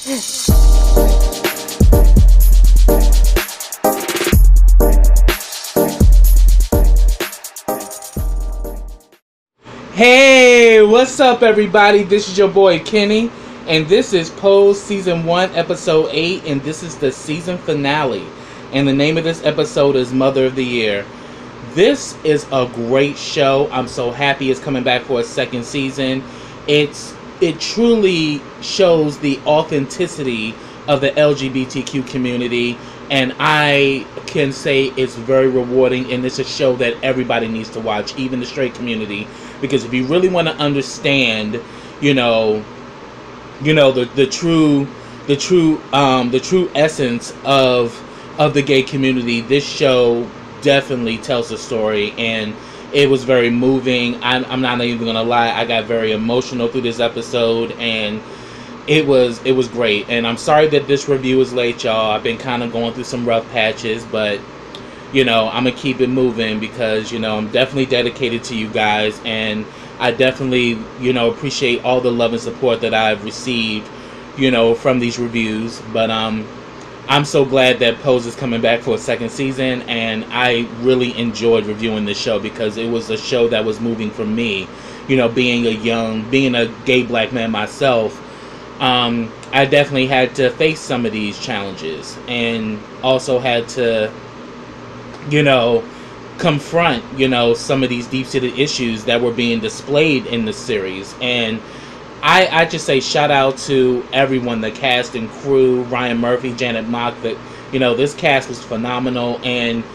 Hey, what's up everybody? This is your boy Kenny, and this is Pose Season 1, Episode 8, and this is the season finale. And the name of this episode is Mother of the Year. This is a great show. I'm so happy it's coming back for a second season. It truly shows the authenticity of the LGBTQ community, and I can say it's very rewarding, and it's a show that everybody needs to watch, even the straight community. Because if you really want to understand, the true essence of the gay community, this show definitely tells the story, and it was very moving. I'm not even gonna lie, I got very emotional through this episode, and it was great. And I'm sorry that this review is late, y'all. I've been kind of going through some rough patches, but I'm gonna keep it moving because I'm definitely dedicated to you guys, and I definitely appreciate all the love and support that I've received from these reviews. But I'm so glad that Pose is coming back for a second season, and I really enjoyed reviewing this show because it was a show that was moving for me. Being a gay black man myself, I definitely had to face some of these challenges, and also had to confront some of these deep-seated issues that were being displayed in the series. And I just say shout out to everyone, the cast and crew, Ryan Murphy, Janet Mock. This cast was phenomenal, and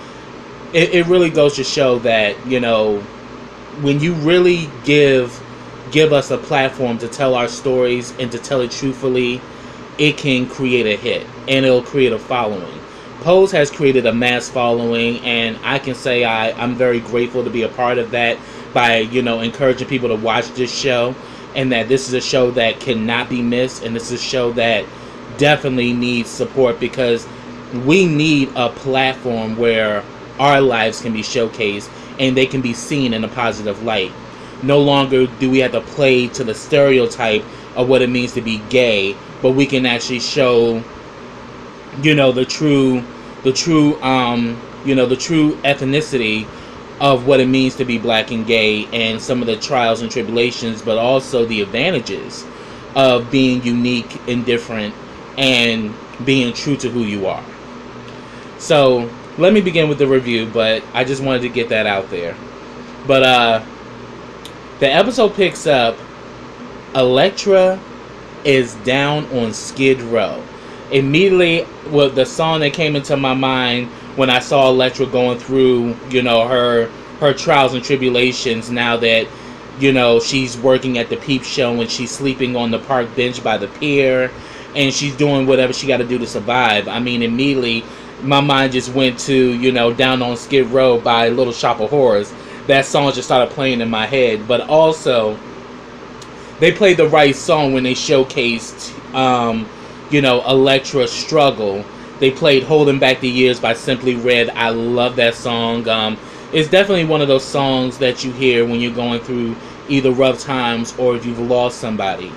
it really goes to show that when you really give us a platform to tell our stories and to tell it truthfully, it can create a hit, and it'll create a following. Pose has created a mass following, and I can say I'm very grateful to be a part of that by encouraging people to watch this show, and that this is a show that cannot be missed, and this is a show that definitely needs support, because we need a platform where our lives can be showcased and they can be seen in a positive light. No longer do we have to play to the stereotype of what it means to be gay, but we can actually show the true ethnicity of what it means to be black and gay, and some of the trials and tribulations, but also the advantages of being unique and different and being true to who you are. So let me begin with the review, but I just wanted to get that out there. But the episode picks up, Electra is down on Skid Row. Immediately, the song that came into my mind when I saw Electra going through, her trials and tribulations, now that, she's working at the peep show and she's sleeping on the park bench by the pier, and she's doing whatever she got to do to survive. I mean, immediately, my mind just went to, Down on Skid Row by Little Shop of Horrors. That song just started playing in my head. But also, they played the right song when they showcased, Elektras Struggle. They played Holding Back the Years by Simply Red. I love that song. It's definitely one of those songs that you hear when you're going through either rough times or if you've lost somebody.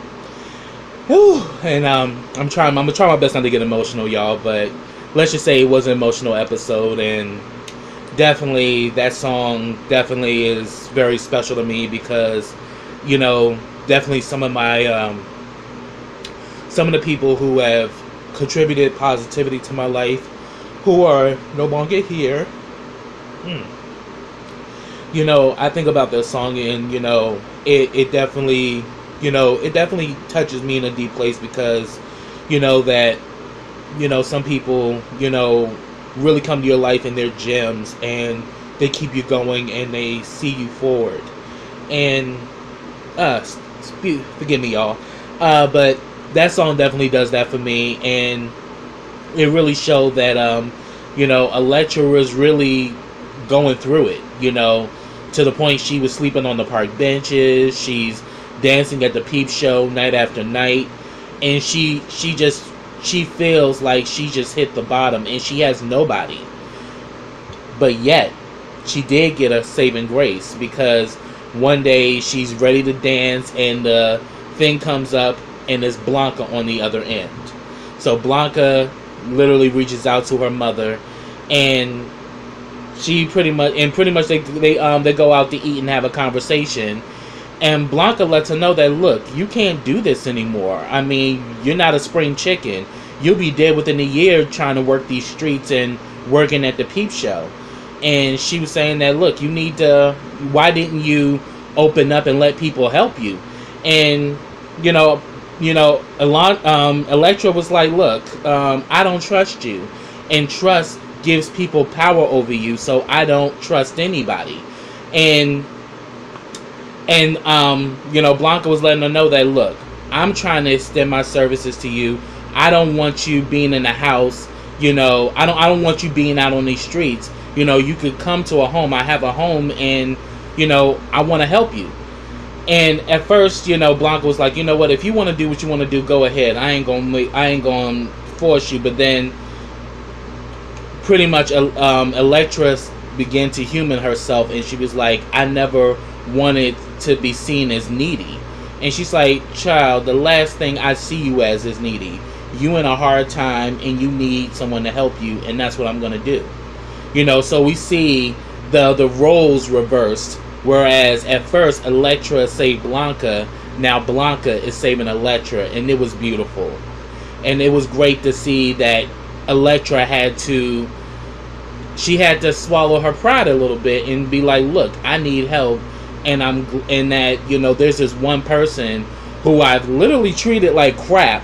Whew. And I'm gonna try my best not to get emotional, y'all, but let's just say it was an emotional episode, and definitely that song definitely is very special to me because, definitely some of the people who have contributed positivity to my life, who are no longer here. I think about this song, and it definitely touches me in a deep place, because that some people really come to your life and they're gems, and they keep you going and they see you forward. And forgive me, y'all, but that song definitely does that for me, and it really showed that Electra was really going through it, to the point she was sleeping on the park benches, she's dancing at the peep show night after night, and she feels like she just hit the bottom and she has nobody. But yet she did get a saving grace, because one day she's ready to dance and the thing comes up and there's Blanca on the other end. So Blanca literally reaches out to her mother, and she pretty much they go out to eat and have a conversation. And Blanca lets her know that, look, you can't do this anymore. I mean, you're not a spring chicken. You'll be dead within a year trying to work these streets and working at the peep show. And she was saying that, look, you need to, why didn't you open up and let people help you? And, Electra was like, look, I don't trust you. And trust gives people power over you, so I don't trust anybody. And Blanca was letting her know that, look, I'm trying to extend my services to you. I don't want you being in the house, I don't want you being out on these streets. You could come to a home. I have a home, and, I want to help you. And at first, Blanca was like, you know what, if you want to do what you want to do, go ahead. I ain't gonna force you. But then pretty much Electra began to human herself, and she was like, I never wanted to be seen as needy. And she's like, child, the last thing I see you as is needy. You in a hard time and you need someone to help you, and that's what I'm gonna do. So we see the roles reversed, whereas at first Electra saved Blanca, now Blanca is saving Electra, and it was beautiful. And it was great to see that Electra had to swallow her pride a little bit and be like, look, I need help. And there's this one person who I've literally treated like crap.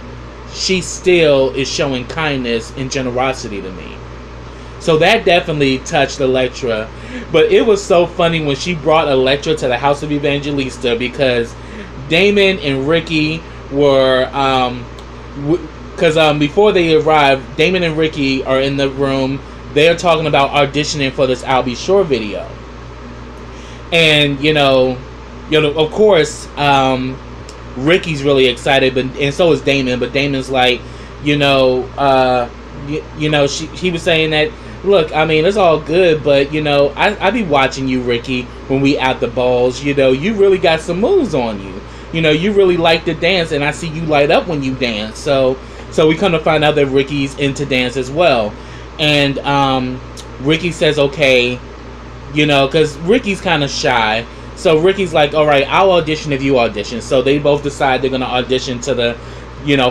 She still is showing kindness and generosity to me. So that definitely touched Electra. But it was so funny when she brought Electra to the house of Evangelista, because Damon and Ricky were, before they arrived, Damon and Ricky are in the room. They're talking about auditioning for this I'll Be Sure video. And, of course, Ricky's really excited, and so is Damon. But Damon's like, he was saying that, look, I mean, it's all good, but, I be watching you, Ricky, when we at the balls. You really got some moves on you. You really like to dance, and I see you light up when you dance. So we come to find out that Ricky's into dance as well. And Ricky says, okay, because Ricky's kind of shy. So Ricky's like, all right, I'll audition if you audition. So they both decide they're going to audition to the,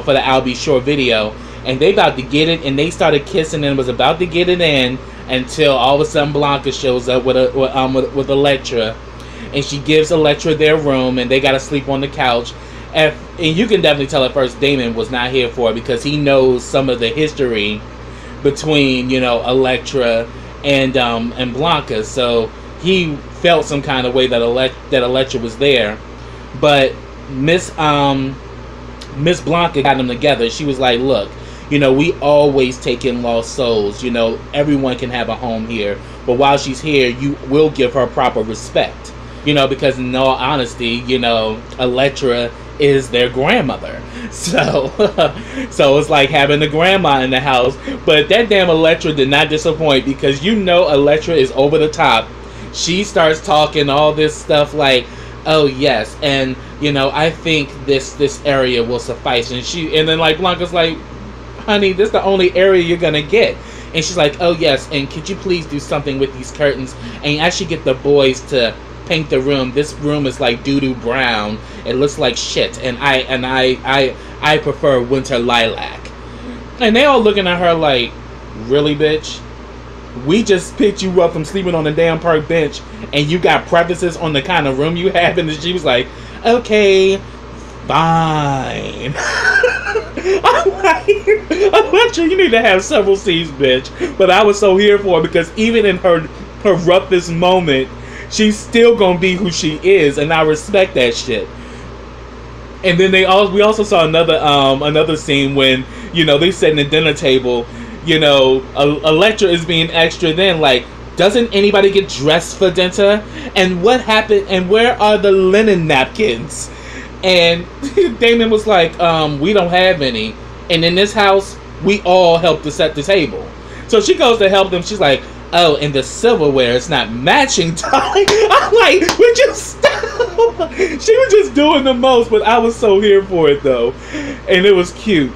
for the I'll Be Sure video. And they about to get it, and they started kissing and was about to get it in until all of a sudden Blanca shows up with Electra. And she gives Electra their room, and they got to sleep on the couch. And you can definitely tell at first Damon was not here for it, because he knows some of the history between, Electra and Blanca. So he felt some kind of way that Electra was there. But Miss Blanca got them together. She was like, look, we always take in lost souls. Everyone can have a home here. But while she's here, you will give her proper respect. Because in all honesty, Electra is their grandmother. So it's like having a grandma in the house. But that damn Electra did not disappoint, because Electra is over the top. She starts talking all this stuff like, oh yes, and I think this area will suffice. And then like Blanca's like, honey, this is the only area you're gonna get. And she's like, oh yes, and could you please do something with these curtains and actually get the boys to paint the room. This room is like doo-doo brown. It looks like shit, and I prefer winter lilac. And they all looking at her like, really, bitch? We just picked you up from sleeping on the damn park bench, and you got preferences on the kind of room you have? And she was like, okay, fine. I'm like, Electra, you need to have several seats, bitch. But I was so here for it, because even in her roughest moment, she's still gonna be who she is, and I respect that shit. And then we also saw another scene when, they sitting at the dinner table, Electra is being extra then, like, doesn't anybody get dressed for dinner? And what happened, and where are the linen napkins? And Damon was like, we don't have any. And in this house, we all help to set the table. So she goes to help them. She's like, oh, and the silverware is not matching. I'm like, would you stop? She was just doing the most, but I was so here for it, though. And it was cute.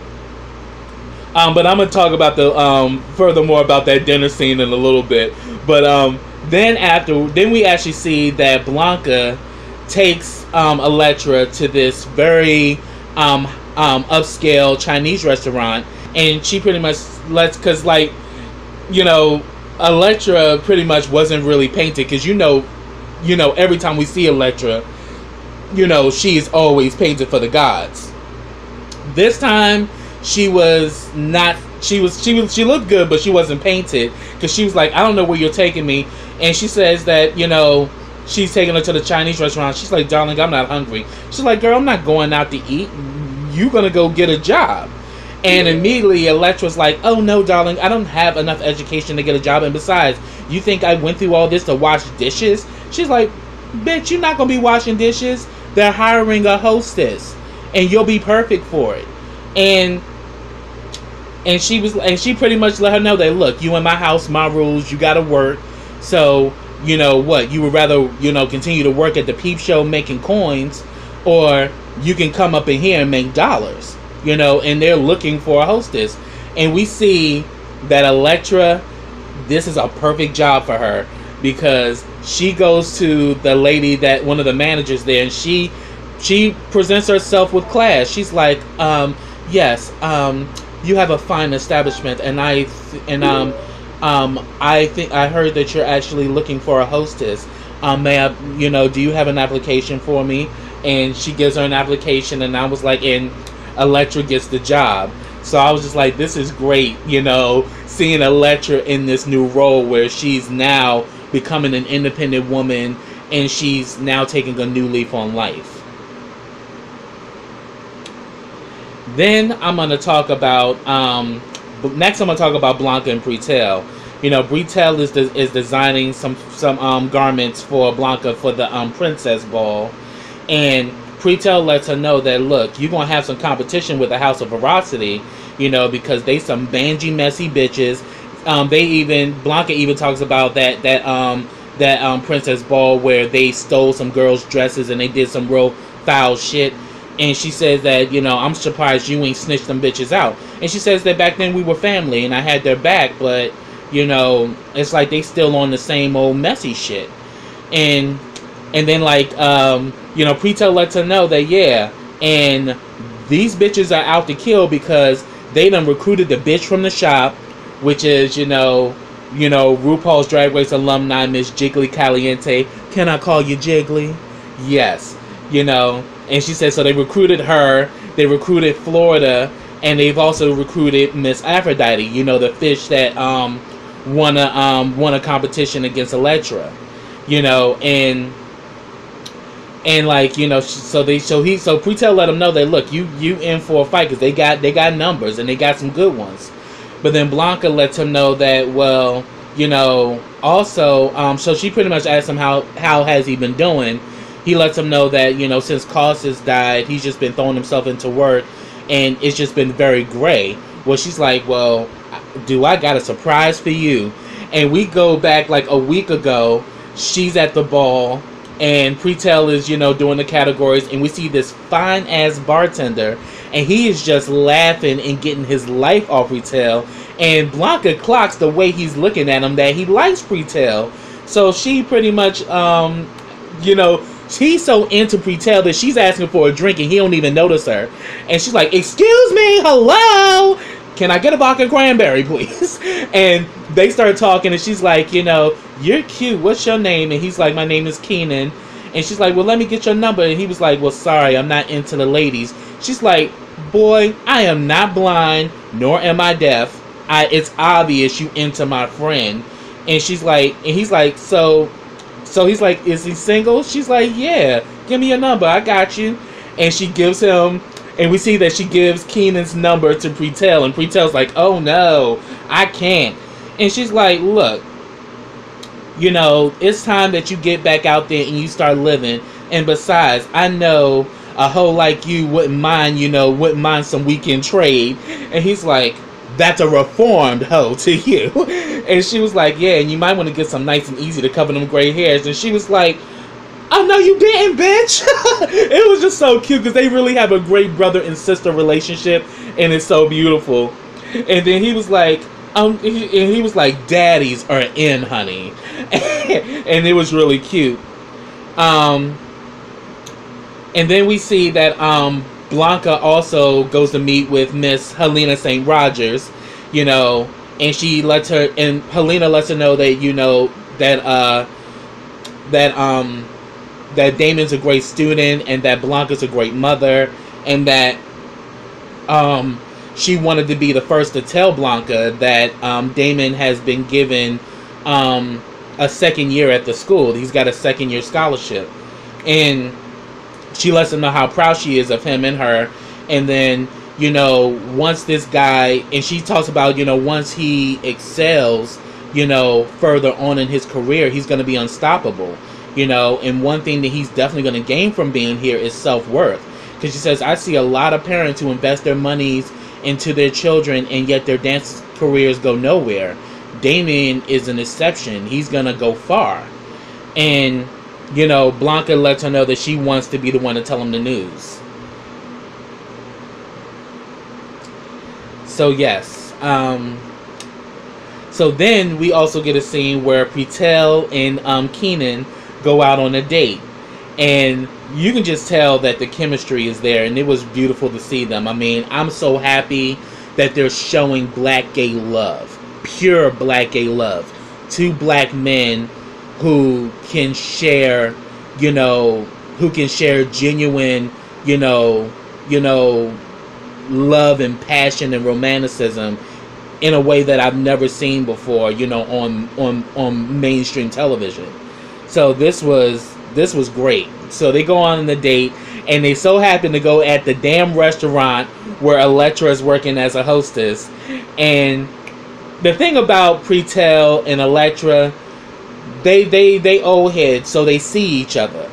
But I'm gonna talk about the furthermore about that dinner scene in a little bit. But then we actually see that Blanca takes Electra to this very upscale Chinese restaurant, and she pretty much because like, you know, Electra pretty much wasn't really painted, because you know every time we see Electra, you know, she's always painted for the gods. This time she was not. She looked good, but she wasn't painted, because she was like, I don't know where you're taking me. And she says that, you know, she's taking her to the Chinese restaurant. She's like, darling, I'm not hungry. She's like, girl, I'm not going out to eat. You're gonna go get a job. And immediately Electra's like, oh no, darling, I don't have enough education to get a job, and besides, you think I went through all this to wash dishes? She's like, bitch, you're not gonna be washing dishes. They're hiring a hostess, and you'll be perfect for it. And she pretty much let her know that, look, you in my house, my rules, you gotta work. So, you know what, you would rather, you know, continue to work at the peep show making coins, or you can come up in here and make dollars, you know. And they're looking for a hostess, and we see that Electra, this is a perfect job for her, because she goes to the lady, that one of the managers there, and she presents herself with class. She's like, yes, you have a fine establishment, and I think I heard that you're actually looking for a hostess. May I, you know, do you have an application for me? And she gives her an application, and I was like, and Electra gets the job. So I was just like, this is great, you know, seeing Electra in this new role where she's now becoming an independent woman, and she's now taking a new leaf on life. Then I'm going to talk about, next I'm going to talk about Blanca and PreTell. You know, PreTell is designing some garments for Blanca for the princess ball. And PreTell lets her know that, look, you're going to have some competition with the House of Veracity, you know, because they some bangy, messy bitches. Blanca even talks about that princess ball where they stole some girls' dresses and they did some real foul shit. And she says that, you know, I'm surprised you ain't snitched them bitches out. And she says that back then we were family and I had their back, but, you know, it's like they still on the same old messy shit. And then, like, you know, PreTell lets her know that, yeah, and these bitches are out to kill because they done recruited the bitch from the shop, which is, you know, RuPaul's Drag Race alumni, Miss Jiggly Caliente. Can I call you Jiggly? Yes. You know, and she said, so they recruited her, they recruited Florida, and they've also recruited Miss Aphrodite, you know, the fish that won a competition against Electra, you know. And like, you know, so PreTell let them know that, look, you in for a fight, because they got numbers and they got some good ones. But then Blanca lets him know that, well, you know, also, so she pretty much asked him how has he been doing. He lets him know that, you know, since Costas died, he's just been throwing himself into work, and it's just been very gray. Well, she's like, well, do I got a surprise for you? And we go back like a week ago. She's at the ball, and PreTell is, you know, doing the categories, and we see this fine-ass bartender, and he is just laughing and getting his life off PreTell. And Blanca clocks the way he's looking at him that he likes PreTell. So she pretty much, you know, he's so into PreTell that she's asking for a drink and he don't even notice her. And she's like, excuse me, hello, can I get a vodka cranberry, please? And they start talking, and she's like, you know, you're cute, what's your name? And he's like, my name is Keenan. And she's like, well, let me get your number. And he was like, well, sorry, I'm not into the ladies. She's like, boy, I am not blind, nor am I deaf. It's obvious you into my friend. And she's like, and he's like, so he's like, is he single? She's like, yeah, give me your number, I got you. And she gives him, and we see that she gives Keenan's number to PreTell, and PreTell's like, oh no, I can't. And she's like, look, you know, it's time that you get back out there and you start living. And besides, I know a hoe like you wouldn't mind some weekend trade. And he's like, that's a reformed hoe to you. And she was like, yeah, and you might want to get some nice and easy to cover them gray hairs. And she was like, oh no you didn't, bitch. It was just so cute, because they really have a great brother and sister relationship, and it's so beautiful. And then he was like, and he was like, "Daddies are in, honey," and it was really cute. And then we see that Blanca also goes to meet with Miss Helena St. Rogers, you know, and she lets her, and Helena lets her know that, you know, that that Damon's a great student and that Blanca's a great mother, and that she wanted to be the first to tell Blanca that Damon has been given a second year at the school. He's got a second year scholarship, and she lets him know how proud she is of him and her. And then, you know, once this guy, and she talks about, you know, once he excels, you know, further on in his career, he's going to be unstoppable, you know. And one thing that he's definitely going to gain from being here is self-worth. Because she says, I see a lot of parents who invest their monies into their children and yet their dance careers go nowhere. Damon is an exception. He's going to go far. And, you know, Blanca lets her know that she wants to be the one to tell him the news. So, yes. So then we also get a scene where PreTell and Keenan go out on a date. And you can just tell that the chemistry is there, and it was beautiful to see them. I mean, I'm so happy that they're showing black gay love. Pure black gay love. Two black men who can share, you know, who can share genuine, you know, love and passion and romanticism in a way that I've never seen before, you know, on mainstream television. So this was great. So they go on the date, and they so happen to go at the damn restaurant where Electra is working as a hostess. And the thing about PreTell and Electra, they old heads, so they see each other.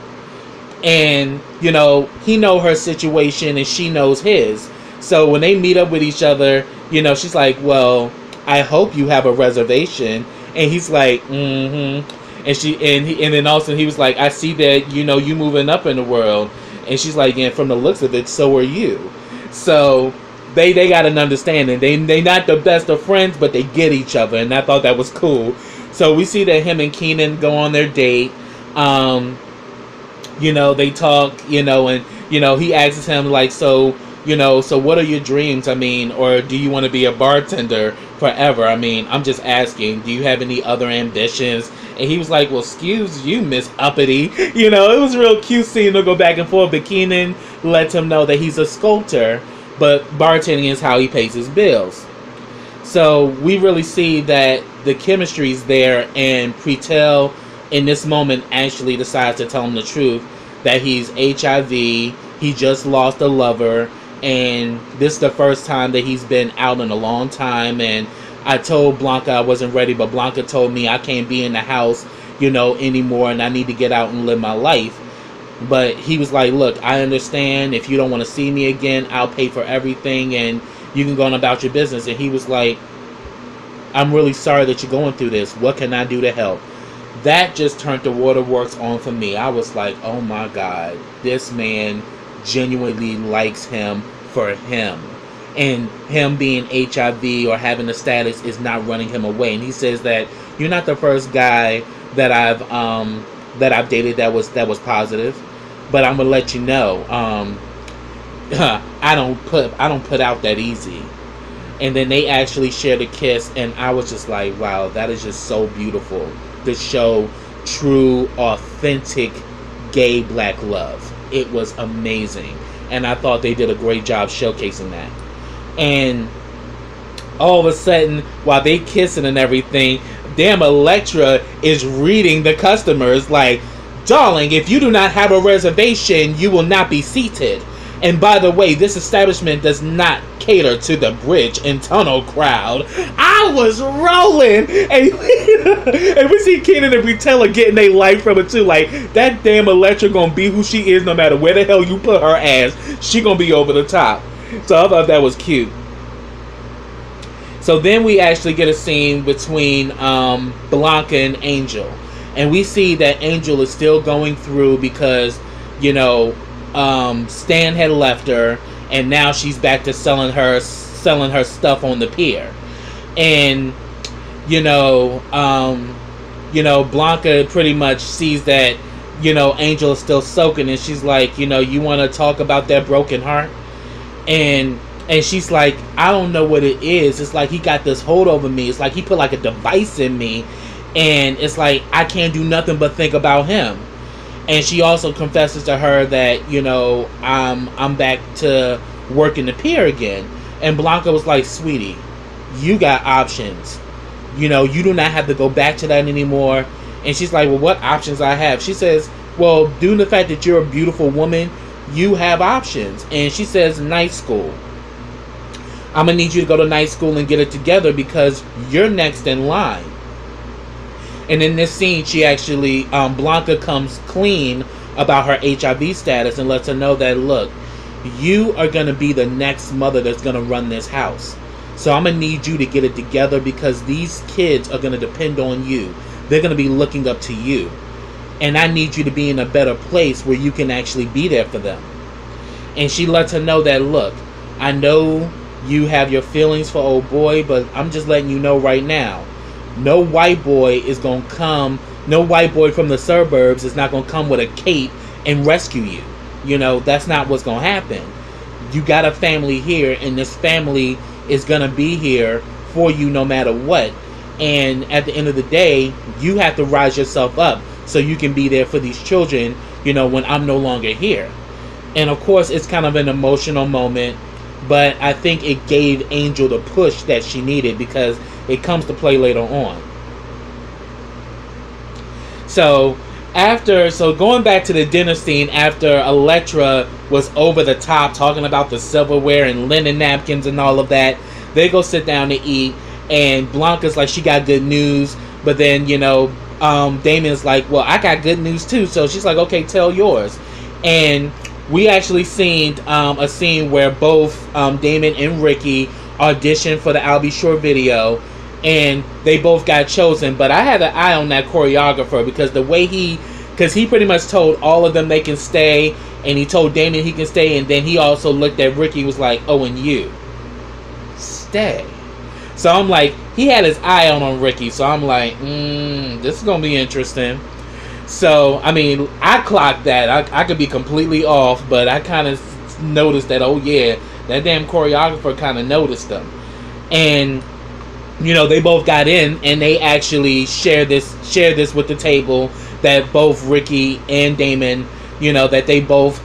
And, you know, he know her situation and she knows his. So when they meet up with each other, you know, she's like, well, I hope you have a reservation. And he's like, mm-hmm. And then also he was like, I see that, you know, you moving up in the world. And she's like, yeah, from the looks of it, so are you. So they got an understanding. They not the best of friends, but they get each other, and I thought that was cool. So we see that him and Keenan go on their date. You know, they talk, you know, and, you know, he asks him, like, so, you know, so what are your dreams? I mean, or do you want to be a bartender forever? I mean, I'm just asking, do you have any other ambitions? And he was like, well, excuse you, Miss Uppity. You know, it was a real cute scene to go back and forth. But Keenan lets him know that he's a sculptor, but bartending is how he pays his bills. So we really see that the chemistry's there, and PreTell in this moment actually decides to tell him the truth, that he's HIV, he just lost a lover, and this is the first time that he's been out in a long time. And I told Blanca I wasn't ready, but Blanca told me I can't be in the house, you know, anymore, and I need to get out and live my life. But he was like, look, I understand. If you don't want to see me again, I'll pay for everything, and you can go on about your business. And he was like, I'm really sorry that you're going through this. What can I do to help? That just turned the waterworks on for me. I was like, oh my God, this man genuinely likes him for him. And him being HIV or having a status is not running him away. And he says that you're not the first guy that I've dated that was positive, but I'm gonna let you know, I don't put out that easy. And then they actually shared a kiss, and I was just like, wow, that is just so beautiful to show true, authentic gay black love. It was amazing, and I thought they did a great job showcasing that. And all of a sudden, while they kissing and everything, damn, Electra is reading the customers like, darling, if you do not have a reservation, you will not be seated. And by the way, this establishment does not cater to the bridge and tunnel crowd. I was rolling, and we see Keenan and PreTell getting their life from it too. Like, that damn Electra gonna be who she is no matter where the hell you put her ass. She gonna be over the top. So I thought that was cute. So then we actually get a scene between Blanca and Angel. And we see that Angel is still going through because, you know, Stan had left her, and now she's back to selling her selling her stuff on the pier. And Blanca pretty much sees that Angel is still soaking, and she's like, you want to talk about that broken heart? And she's like, I don't know what it is. It's like he got this hold over me. It's like he put like a device in me, and it's like I can't do nothing but think about him. And she also confesses to her that I'm back to working the pier again. And Blanca was like, sweetie, you got options. You do not have to go back to that anymore. And she's like, well, what options I have? She says, well, due to the fact that you're a beautiful woman, you have options. And she says, night school. I'm going to need you to go to night school and get it together because you're next in line. And in this scene, she actually, Blanca comes clean about her HIV status and lets her know that, look, you are going to be the next mother that's going to run this house. So I'm going to need you to get it together because these kids are going to depend on you. They're going to be looking up to you. And I need you to be in a better place where you can actually be there for them. And she lets her know that, look, I know you have your feelings for old boy, but I'm just letting you know right now, no white boy is going to come, no white boy from the suburbs is not going to come with a cape and rescue you. That's not what's going to happen. You got a family here, and this family is going to be here for you no matter what. And at the end of the day, you have to rise yourself up so you can be there for these children, when I'm no longer here. And of course, it's kind of an emotional moment, but I think it gave Angel the push that she needed because it comes to play later on. So going back to the dinner scene after Electra was over the top talking about the silverware and linen napkins and all of that, they go sit down to eat, and Blanca's like, she got good news, but then Damon's like, well, I got good news too. So she's like, okay, tell yours. And we actually seen a scene where both Damon and Ricky auditioned for the I'll Be Sure video, and they both got chosen. But I had an eye on that choreographer because the way he pretty much told all of them they can stay, and he told Damon he can stay, and then he also looked at Ricky, was like, oh, and you stay. So I'm like, he had his eye on Ricky, so I'm like, this is gonna be interesting. So I mean, I clocked that. I could be completely off, but I kind of noticed that, oh yeah, that damn choreographer kind of noticed them. And they both got in, and they actually shared this with the table, that both Ricky and Damon, that they both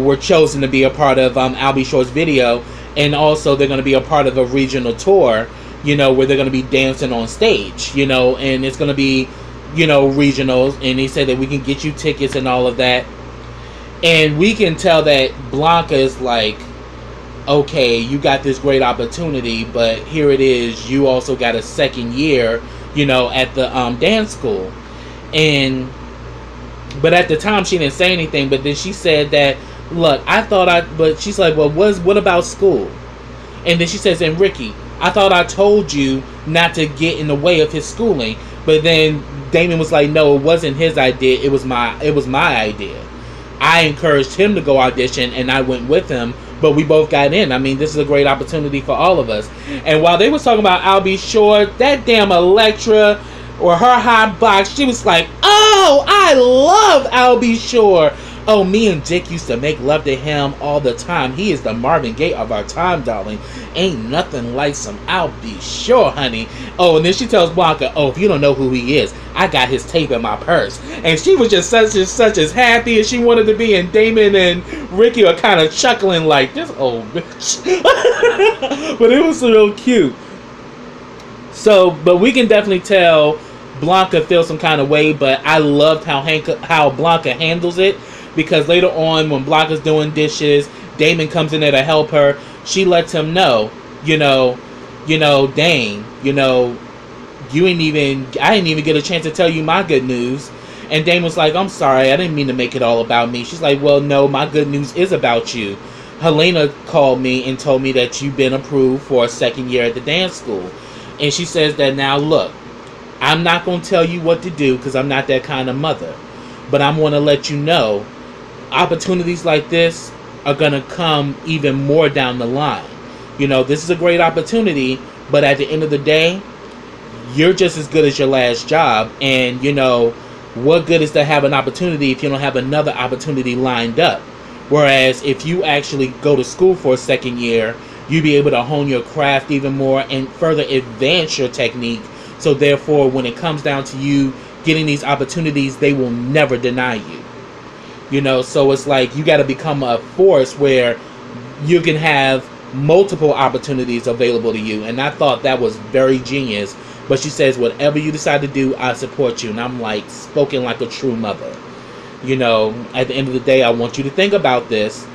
were chosen to be a part of I'll Be Sure's video. And also they're going to be a part of a regional tour, where they're going to be dancing on stage, and it's going to be, regionals. And he said that we can get you tickets and all of that. And we can tell that Blanca is like, okay, you got this great opportunity, but here it is. You also got a second year, at the dance school. But at the time she didn't say anything, but then she said that, look, but she's like, well, what about school? And then she says, and Ricky, I thought I told you not to get in the way of his schooling. But then Damon was like, no, it wasn't his idea. It was my idea. I encouraged him to go audition, and I went with him, but we both got in. I mean, this is a great opportunity for all of us. And while they was talking about I'll Be Sure, that damn Electra or her hot box, she was like, oh, I love I'll Be Sure. Oh, me and Dick used to make love to him all the time. He is the Marvin Gaye of our time, darling. Ain't nothing like some I'll Be Sure, honey. Oh, and then she tells Blanca, oh, if you don't know who he is, I got his tape in my purse. And she was just such as happy as she wanted to be. And Damon and Ricky are kind of chuckling like, this old bitch. But it was real cute. So, but we can definitely tell Blanca feels some kind of way. But I loved how Blanca handles it. Because later on, when Blanca's doing dishes, Damon comes in there to help her. She lets him know, Dane, I didn't even get a chance to tell you my good news. And Damon's like, I'm sorry, I didn't mean to make it all about me. She's like, well, no, my good news is about you. Helena called me and told me that you've been approved for a second year at the dance school. And she says that, now look, I'm not going to tell you what to do because I'm not that kind of mother. But I'm going to let you know, opportunities like this, are going to come even more down the line. You know, this is a great opportunity, but at the end of the day, you're just as good as your last job. And, you know, what good is to have an opportunity if you don't have another opportunity lined up? Whereas if you actually go to school for a second year, you'll be able to hone your craft even more and further advance your technique. So therefore, when it comes down to you getting these opportunities, they will never deny you. You know, so it's like you got to become a force where you can have multiple opportunities available to you. And I thought that was very genius. But she says, whatever you decide to do, I support you. And I'm like, spoken like a true mother. You know, at the end of the day, I want you to think about this,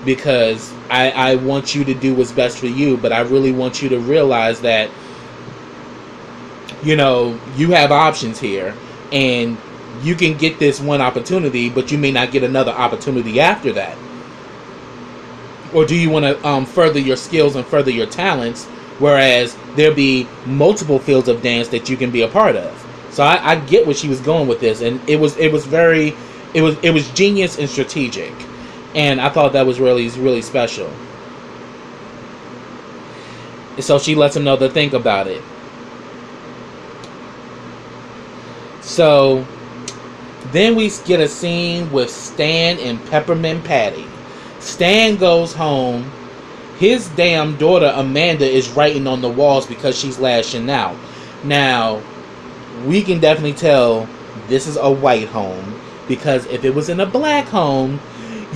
because I want you to do what's best for you. But I really want you to realize that, you know, you have options here. And you can get this one opportunity, but you may not get another opportunity after that. Or do you want to further your skills and further your talents, whereas there'll be multiple fields of dance that you can be a part of? So I get what she was going with this, and it was genius and strategic, and I thought that was really special. So she lets him know to think about it. So then we get a scene with Stan and Peppermint Patty. Stan goes home. His damn daughter Amanda is writing on the walls because she's lashing out. Now, we can definitely tell this is a white home, because if it was in a black home,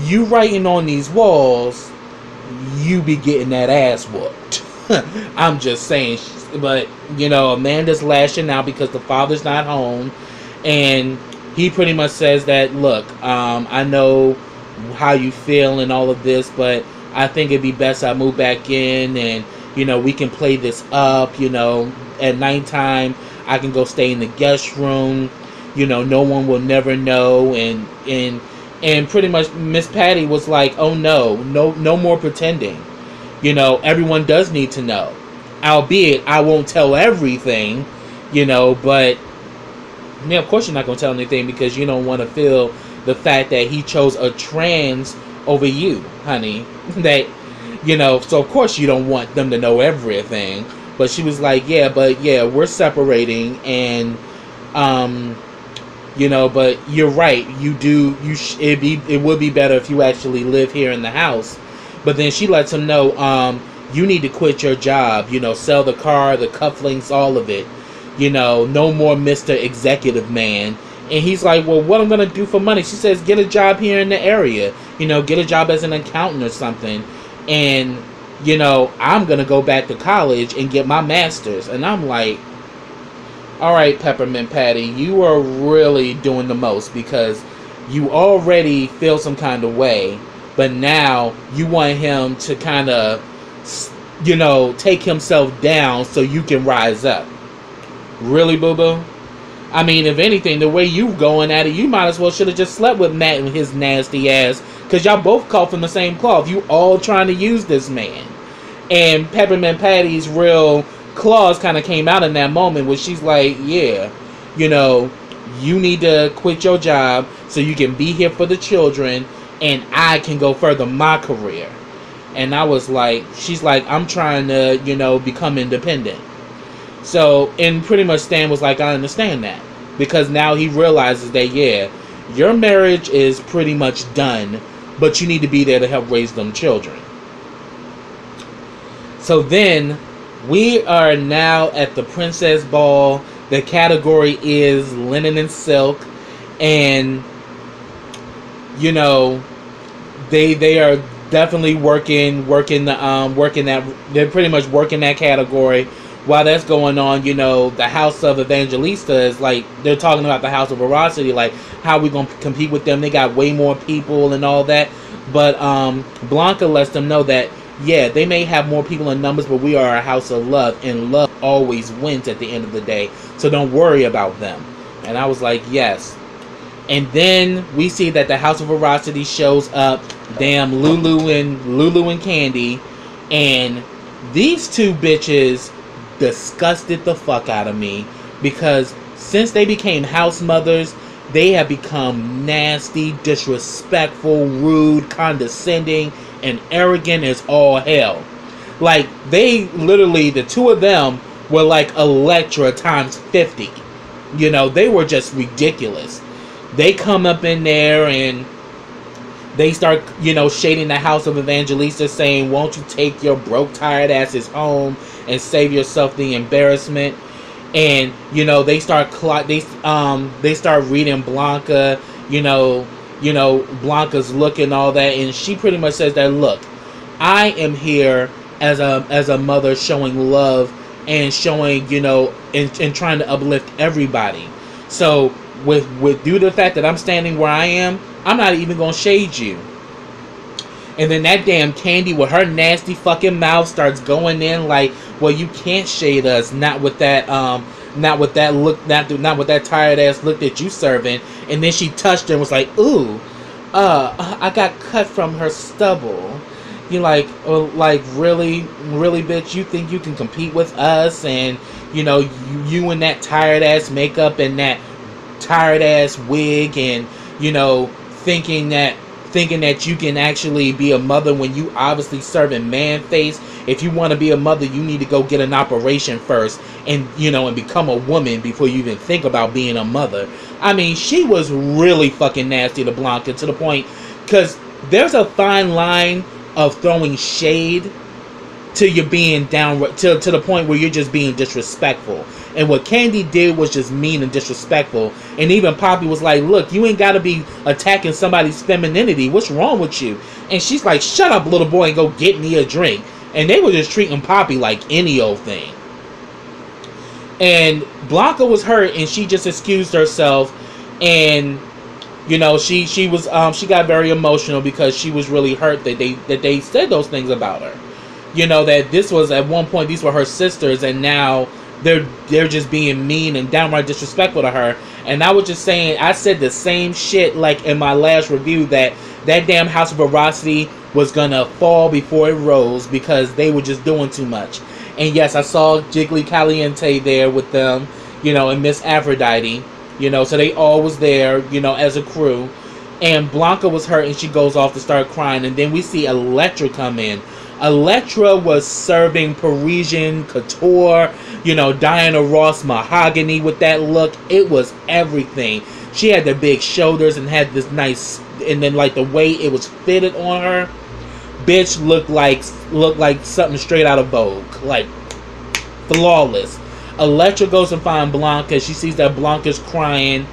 you writing on these walls, you be getting that ass whooped. I'm just saying. But, you know, Amanda's lashing out because the father's not home. And he pretty much says that, look, I know how you feel and all of this, but I think it'd be best I move back in, and, you know, we can play this up. You know, at nighttime, I can go stay in the guest room. You know, no one will never know. And pretty much Miss Patty was like, oh, no more pretending. You know, everyone does need to know. Albeit, I won't tell everything, you know, but, yeah, of course you're not going to tell anything, because you don't want to feel the fact that he chose a trans over you, honey. That, you know, so of course you don't want them to know everything. But she was like, yeah, we're separating, and, you know, but you're right. It would be better if you actually live here in the house. But then she lets him know, you need to quit your job, you know, sell the car, the cufflinks, all of it. You know, no more Mr. Executive Man. And he's like, well, what I'm going to do for money? She says, get a job here in the area. You know, get a job as an accountant or something. And, you know, I'm going to go back to college and get my master's. And I'm like, all right, Peppermint Patty, you are really doing the most, because you already feel some kind of way. But now you want him to kind of, you know, take himself down so you can rise up. Really, boo-boo? I mean, if anything, the way you going at it, you might as well should have just slept with Matt and his nasty ass, because y'all both caught from the same cloth. You all trying to use this man. And Peppermint Patty's real claws kind of came out in that moment, where she's like, yeah, you know, you need to quit your job so you can be here for the children, and I can go further my career. And I was like, she's like, I'm trying to, you know, become independent. So, and pretty much Stan was like, I understand that. Because now he realizes that, yeah, your marriage is pretty much done, but you need to be there to help raise them children. So then, we are now at the Princess Ball. The category is linen and silk. And, you know, they are definitely working that, they're pretty much working that category. While that's going on, you know, the House of Evangelista is like, they're talking about the House of Veracity, like, how we going to compete with them? They got way more people and all that. But Blanca lets them know that, yeah, they may have more people in numbers, but we are a house of love, and love always wins at the end of the day. So don't worry about them. And I was like, yes. And then we see that the House of Veracity shows up. Damn, Lulu and Candy. And these two bitches disgusted the fuck out of me, because since they became house mothers, they have become nasty, disrespectful, rude, condescending, and arrogant as all hell. Like, they literally, the two of them were like Electra times 50. You know, they were just ridiculous. They come up in there and they start, you know, shading the house of Evangelista, saying, won't you take your broke, tired asses home and save yourself the embarrassment? And, you know, they start reading Blanca, you know, Blanca's look and all that, and she pretty much says that, look, I am here as a mother, showing love and showing, you know, and trying to uplift everybody. So with due to the fact that I'm standing where I am, I'm not even gonna shade you. And then that damn Candy with her nasty fucking mouth starts going in like, well, you can't shade us, not with that look, not with that tired ass look that you serving. And then she touched her and was like, ooh, I got cut from her stubble. You like really, bitch, you think you can compete with us? And you know, you in that tired ass makeup and that tired ass wig, and you know, thinking that you can actually be a mother when you obviously serving man face. If you want to be a mother, you need to go get an operation first, and you know, and become a woman before you even think about being a mother. I mean, she was really fucking nasty to Blanca, to the point, because there's a fine line of throwing shade to you being downright, to the point where you're just being disrespectful. And what Candy did was just mean and disrespectful. And even Poppy was like, look, you ain't gotta be attacking somebody's femininity. What's wrong with you? And she's like, shut up, little boy, and go get me a drink. And they were just treating Poppy like any old thing. And Blanca was hurt, and she just excused herself. And you know, she got very emotional because she was really hurt that they said those things about her. You know, that this was, at one point, these were her sisters, and now they're just being mean and downright disrespectful to her. And I was just saying, I said the same shit like in my last review, that damn House of Veracity was gonna fall before it rose because they were just doing too much. And yes, I saw Jiggly Caliente there with them, you know, and Miss Aphrodite, you know, so they all was there, you know, as a crew. And Blanca was hurt, and she goes off to start crying. And then we see Electra come in. Electra was serving Parisian couture, you know, Diana Ross mahogany with that look. It was everything. She had the big shoulders and had this nice, and then like the way it was fitted on her, bitch, looked like something straight out of Vogue, like flawless. Electra goes and finds Blanca. She sees that Blanca's crying,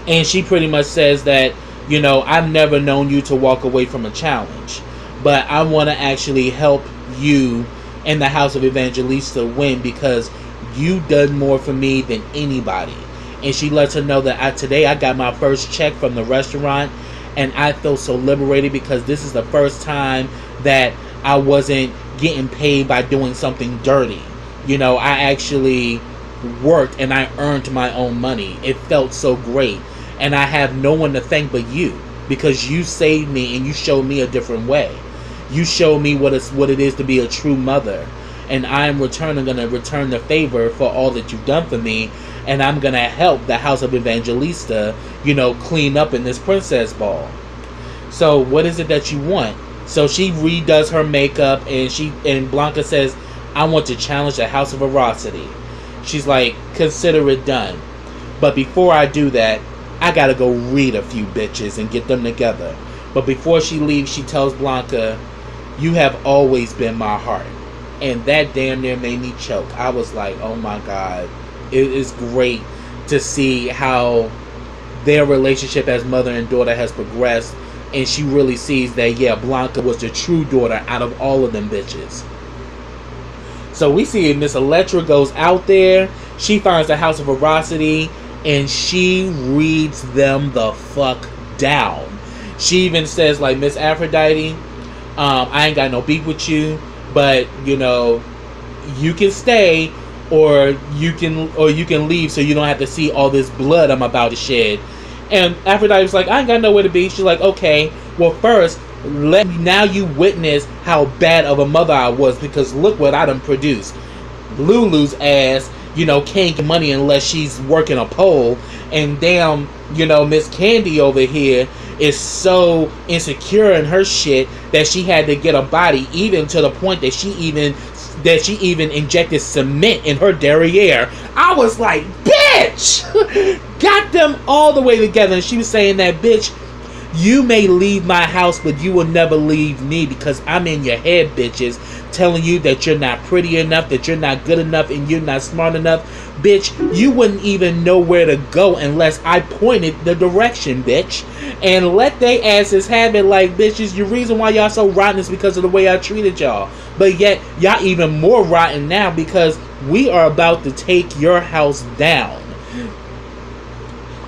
and she pretty much says that, you know, I've never known you to walk away from a challenge, but I want to actually help you and the House of Evangelista win because you done more for me than anybody. And she lets her know that today I got my first check from the restaurant, and I feel so liberated because this is the first time that I wasn't getting paid by doing something dirty. You know, I actually worked and I earned my own money. It felt so great. And I have no one to thank but you, because you saved me and you showed me a different way. You showed me what it is to be a true mother. And I'm going to return the favor for all that you've done for me. And I'm going to help the House of Evangelista, you know, clean up in this princess ball. So what is it that you want? So she redoes her makeup, and Blanca says, I want to challenge the House of Veracity. She's like, consider it done. But before I do that, I gotta go read a few bitches and get them together. But before she leaves, she tells Blanca, you have always been my heart. And that damn near made me choke. I was like, oh my God. It is great to see how their relationship as mother and daughter has progressed. And she really sees that, yeah, Blanca was the true daughter out of all of them bitches. So we see Miss Electra goes out there. She finds the House of Veracity, and she reads them the fuck down. She even says, like, Miss Aphrodite, I ain't got no beef with you, but you know, you can stay, or you can leave, so you don't have to see all this blood I'm about to shed. And Aphrodite was like, I ain't got nowhere to be. She's like, okay, well first, now you witness how bad of a mother I was, because look what I done produced. Lulu's ass you know, can't get money unless she's working a pole. And damn, you know, Miss Candy over here is so insecure in her shit that she had to get a body, even to the point that she even injected cement in her derriere. I was like, bitch! Got them all the way together. And she was saying that, bitch, you may leave my house, but you will never leave me, because I'm in your head, bitches, telling you that you're not pretty enough, that you're not good enough, and you're not smart enough. Bitch, you wouldn't even know where to go unless I pointed the direction, bitch. And let they asses have it. Like, bitches, the reason why y'all so rotten is because of the way I treated y'all. But yet, y'all even more rotten now because we are about to take your house down.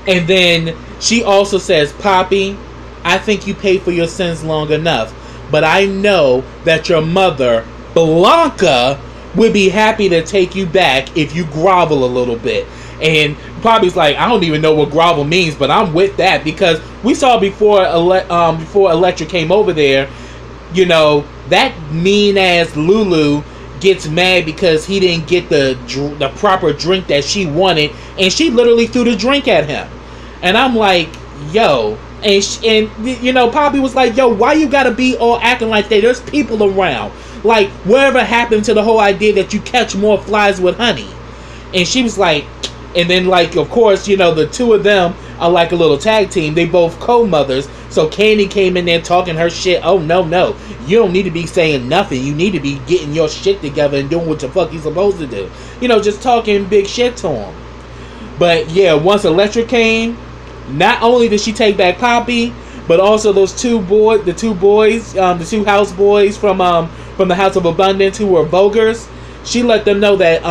And then she also says, Poppy, I think you paid for your sins long enough, but I know that your mother, Blanca, would be happy to take you back if you grovel a little bit. And Poppy's like, I don't even know what grovel means, but I'm with that, because we saw before Electra came over there, you know, that mean ass Lulu gets mad because he didn't get the proper drink that she wanted, and she literally threw the drink at him. And I'm like, yo. And you know, Poppy was like, yo, why you gotta be all acting like that? There's people around. Like, whatever happened to the whole idea that you catch more flies with honey? And she was like, and then, like, of course, you know, the two of them are like a little tag team. They both co-mothers. So Candy came in there talking her shit. Oh, no. You don't need to be saying nothing. You need to be getting your shit together and doing what the fuck you supposed to do. You know, just talking big shit to him. But, yeah, once Electra came, not only did she take back Poppy, but also those the two house boys from the House of Abundance who were Vogers. She let them know that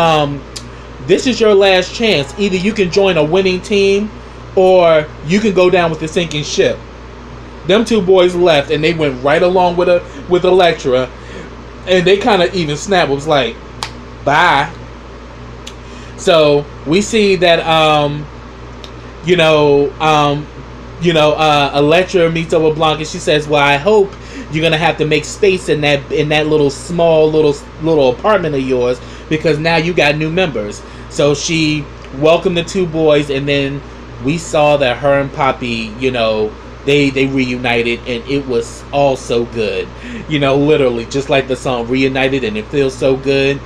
this is your last chance. Either you can join a winning team, or you can go down with the sinking ship. Them two boys left, and they went right along with Electra, and they kind of even snapped. It was like, bye. So we see that Electra meets up with Blanca. She says, well, I hope you're gonna have to make space in that little small little apartment of yours, because now you got new members. So she welcomed the two boys, and then we saw that her and Poppy, you know, they reunited, and it was all so good. You know, literally, just like the song, reunited, and it feels so good.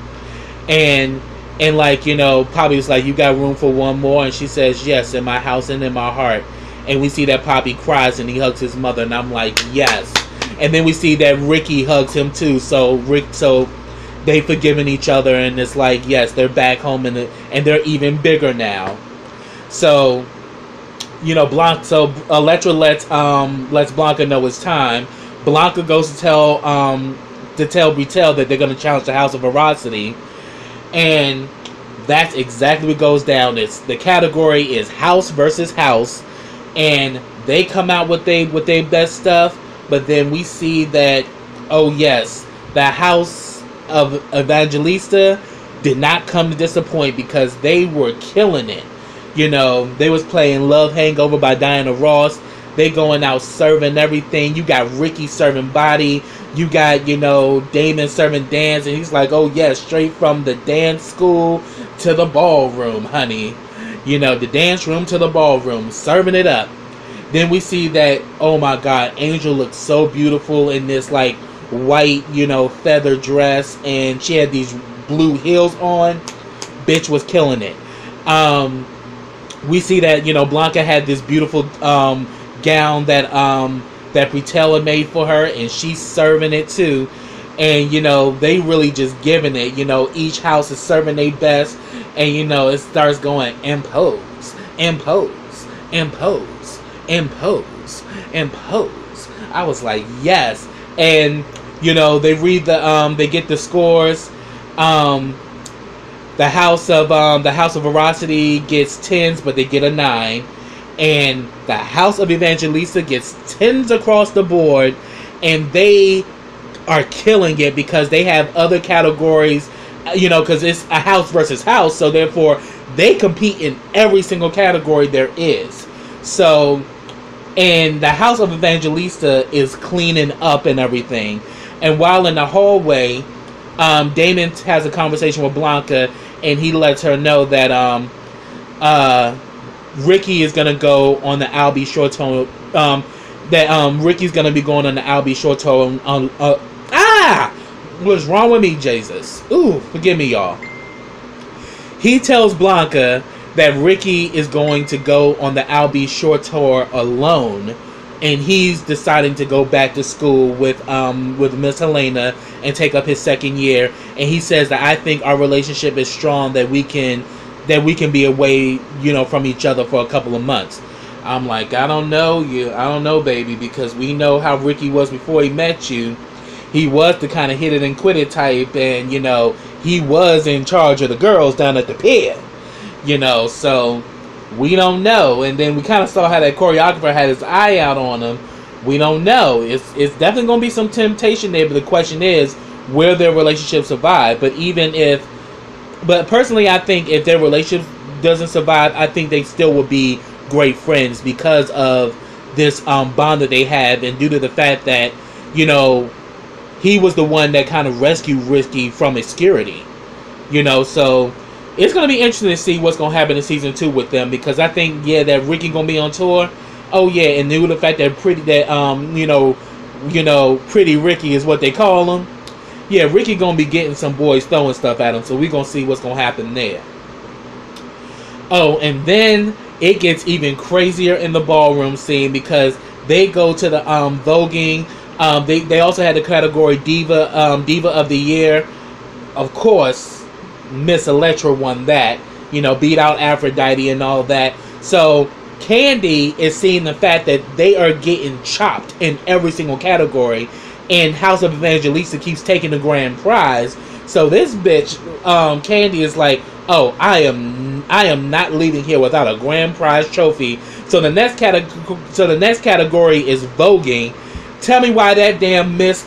And like, you know, Poppy was like, you got room for one more? And she says, yes, in my house and in my heart. And we see that Poppy cries and he hugs his mother, and I'm like, yes. And then we see that Ricky hugs him too. So they've forgiven each other, and it's like, yes, they're back home, and they're even bigger now. So, you know, Electra lets Blanca know it's time. Blanca goes to tell PreTell that they're going to challenge the House of Veracity. And that's exactly what goes down. The category is house versus house, and they come out with their best stuff. But then we see that, oh yes, the House of Evangelista did not come to disappoint, because they were killing it. You know, they was playing Love Hangover by Diana Ross. They going out serving everything. You got Ricky serving body. You got, you know, Damon serving dance. And he's like, oh, yeah, straight from the dance school to the ballroom, honey. You know, the dance room to the ballroom, serving it up. Then we see that, oh, my God, Angel looks so beautiful in this, like, white, you know, feather dress. And she had these blue heels on. Bitch was killing it. We see that, you know, Blanca had this beautiful gown that PreTell had made for her, and she's serving it too. And, you know, they really just giving it. You know, each house is serving their best, and, you know, it starts going impose, impose, impose, impose, impose. I was like, yes. And, you know, they get the scores. The House of Veracity gets 10s, but they get a 9. And the House of Evangelista gets 10s across the board, and they are killing it because they have other categories, you know, because it's a house versus house, so therefore they compete in every single category there is. So, and the House of Evangelista is cleaning up and everything. And while in the hallway, Damon has a conversation with Blanca, and he lets her know that Ricky is gonna go on the Albie short tour. Ricky's gonna be going on the Albie short tour. What's wrong with me, Jesus? Ooh, forgive me, y'all. He tells Blanca that Ricky is going to go on the Albie short tour alone, and he's deciding to go back to school with Miss Helena and take up his second year. And he says that I think our relationship is strong, that we can be away, from each other for a couple of months. I'm like, I don't know, baby, because we know how Ricky was before he met you. He was the kind of hit it and quit it type, and he was in charge of the girls down at the pier. So we don't know. And then we kind of saw how that choreographer had his eye out on him. We don't know. It's definitely going to be some temptation there, but the question is, will their relationship survive? But personally, I think if their relationship doesn't survive, I think they still will be great friends because of this bond that they have, and due to the fact that, he was the one that kind of rescued Ricky from obscurity. So it's going to be interesting to see what's going to happen in season 2 with them, because I think, that Ricky going to be on tour. Oh yeah, and due to the fact that Pretty Ricky is what they call him. Yeah, Ricky going to be getting some boys throwing stuff at him, so we're going to see what's going to happen there. Oh, and then it gets even crazier in the ballroom scene, because they go to the voguing. They also had the category Diva of the Year. Of course, Miss Electra won that. Beat out Aphrodite and all that. So Candy is seeing the fact that they are getting chopped in every single category, and House of Evangelista keeps taking the grand prize. So this bitch, Candy, is like, oh, I am not leaving here without a grand prize trophy. So the next category is voguing. Tell me why that damn Miss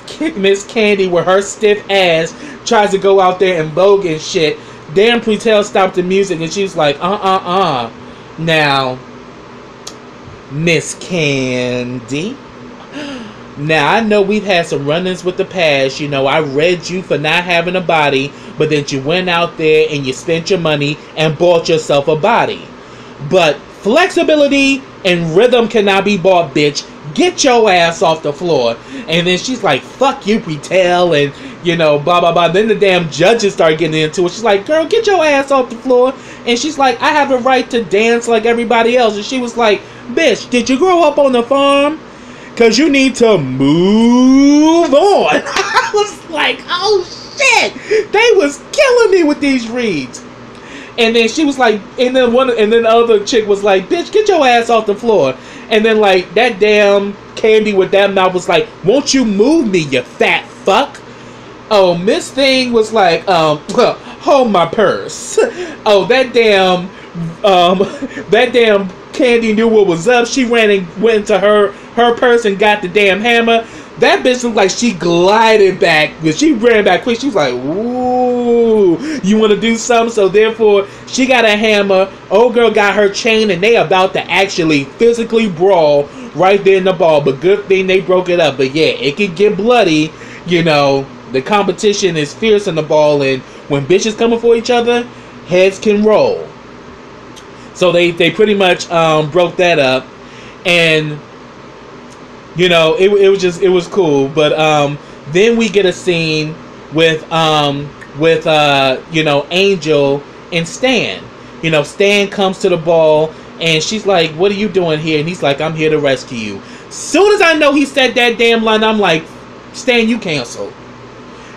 Candy with her stiff ass tries to go out there and vogue and shit. Damn, PreTell stopped the music and she's like, Now, Miss Candy. Now, I know we've had some run-ins with the past. I read you for not having a body, but then you went out there and you spent your money and bought yourself a body. But flexibility and rhythm cannot be bought, bitch. Get your ass off the floor. And then she's like, fuck you, PreTell, and, blah, blah, blah. Then the damn judges start getting into it. She's like, girl, get your ass off the floor. And she's like, I have a right to dance like everybody else. And she was like, bitch, did you grow up on the farm? Because you need to move on. I was like, oh, shit. They was killing me with these reads. And then she was like, and then the other chick was like, bitch, get your ass off the floor. And then, like, that damn Candy with that mouth was like, won't you move me, you fat fuck? Oh, Miss Thing was like, hold my purse. Oh, that damn Candy knew what was up. She ran and went into her purse and got the damn hammer. That bitch looked like she glided back, but she ran back quick. She was like, ooh, you want to do something? So therefore, she got a hammer. Old girl got her chain, and they about to actually physically brawl right there in the ball. But good thing they broke it up. But yeah, it could get bloody. The competition is fierce in the ball, and when bitches coming for each other, heads can roll. So they pretty much broke that up, and it was cool. But then we get a scene with Angel and Stan. Stan comes to the ball, and she's like, what are you doing here? And he's like, I'm here to rescue you. Soon as I know he said that damn line, I'm like, Stan, you canceled.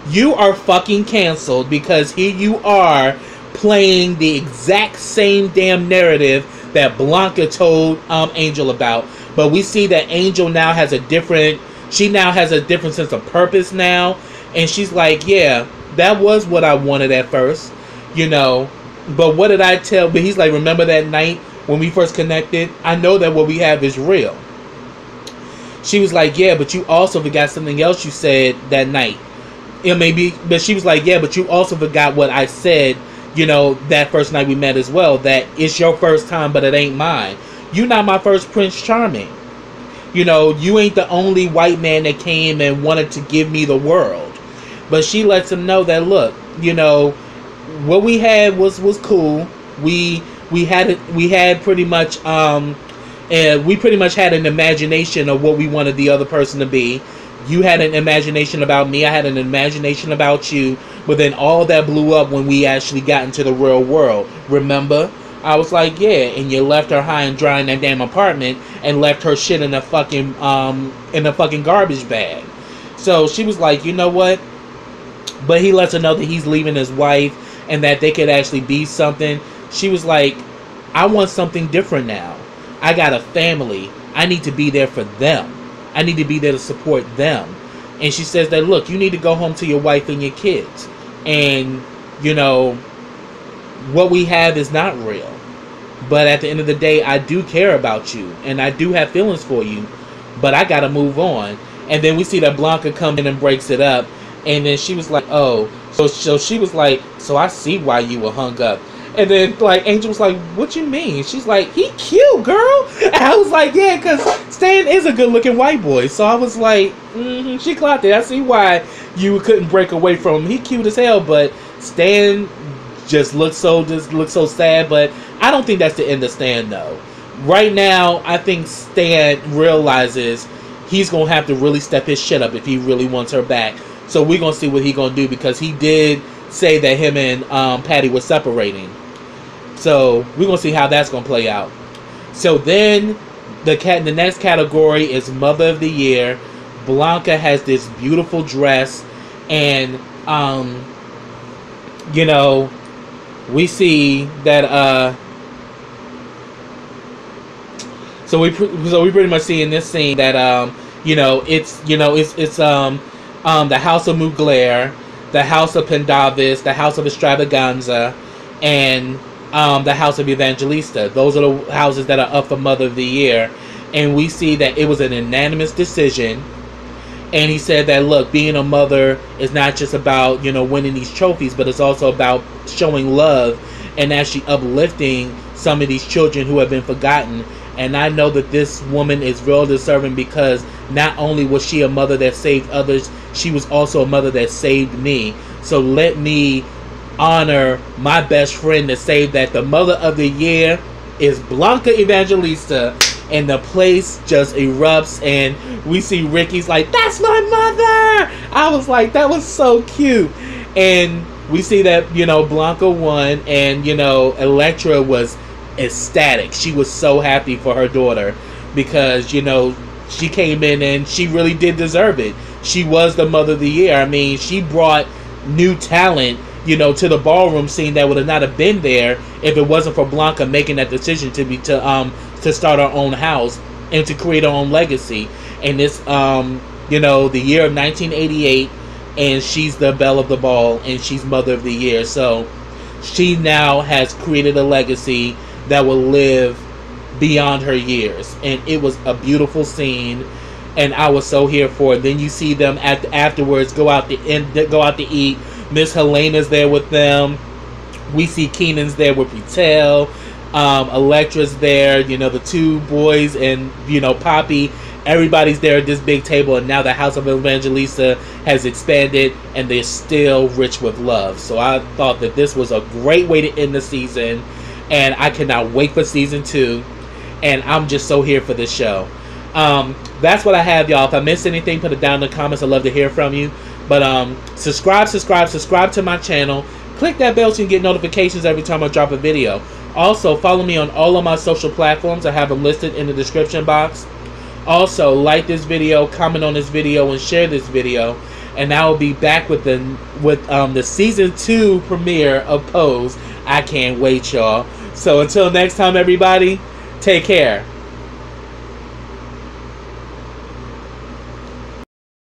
You are fucking canceled, because here you are playing the exact same damn narrative that Blanca told Angel about. But we see that Angel now has a different sense of purpose now. And she's like, yeah, that was what I wanted at first, but what did I tell? But he's like, remember that night when we first connected? I know that what we have is real. She was like, yeah, but you also forgot something else you said that night. But she was like, yeah, but you also forgot what I said, that first night we met as well, that it's your first time, but it ain't mine. You're not my first Prince Charming. You ain't the only white man that came and wanted to give me the world. But she lets him know that, look, what we had was cool. We had pretty much and we pretty much had an imagination of what we wanted the other person to be. You had an imagination about me. I had an imagination about you. But then all that blew up when we actually got into the real world. Remember? I was like, yeah, and you left her high and dry in that damn apartment and left her shit in a fucking garbage bag. So she was like, you know what? But he lets her know that he's leaving his wife and that they could actually be something. She was like, I want something different now. I got a family. I need to be there for them. I need to be there to support them. And she says that, look, you need to go home to your wife and your kids. And, you know, what we have is not real. But at the end of the day, I do care about you. And I do have feelings for you. But I got to move on. And then we see that Blanca come in and breaks it up. And then she was like, oh. So she was like, so I see why you were hung up. And then, like, Angel was like, what you mean? She's like, he cute, girl. And I was like, yeah, because Stan is a good-looking white boy. So I was like, she clocked it. I see why you couldn't break away from him. He cute as hell, but Stan just looks so sad. But I don't think that's the end of Stan, though. Right now, I think Stan realizes he's going to have to really step his shit up if he really wants her back. So we're going to see what he's going to do, because he did say that him and Patty were separating. So we're going to see how that's going to play out. So then the next category is Mother of the Year. Blanca has this beautiful dress, and you know, we see that so we pretty much see in this scene that it's the House of Mugler, the House of Pendavis, the House of Extravaganza, and the House of Evangelista. Those are the houses that are up for Mother of the Year. And we see that it was an unanimous decision. And he said that, look, being a mother is not just about, winning these trophies, but it's also about showing love and actually uplifting some of these children who have been forgotten. And I know that this woman is real deserving, because not only was she a mother that saved others, she was also a mother that saved me. So let me honor my best friend to say that the Mother of the Year is Blanca Evangelista. And the place just erupts, and we see Ricky's like, that's my mother! I was like, that was so cute. And we see that, Blanca won, and, Electra was ecstatic. She was so happy for her daughter, because, she came in and she really did deserve it. She was the Mother of the Year. I mean, she brought new talent, to the ballroom scene that would have not have been there if it wasn't for Blanca making that decision to start her own house and to create her own legacy. And it's the year of 1988, and she's the belle of the ball, and she's Mother of the Year. So she now has created a legacy that will live beyond her years. And it was a beautiful scene, and I was so here for it. Then you see them afterwards go out to eat. Miss Helena's there with them. We see Keenan's there with PreTell. Electra's there. The two boys and Poppy. Everybody's there at this big table, and now the House of Evangelista has expanded, and they're still rich with love. So I thought that this was a great way to end the season, and I cannot wait for season 2. And I'm just so here for this show. That's what I have, y'all. If I missed anything, put it down in the comments. I'd love to hear from you. But subscribe to my channel. Click that bell so you can get notifications every time I drop a video. Also, follow me on all of my social platforms. I have them listed in the description box. Also, like this video, comment on this video, and share this video. And I will be back with the season 2 premiere of Pose. I can't wait, y'all. So until next time, everybody, take care.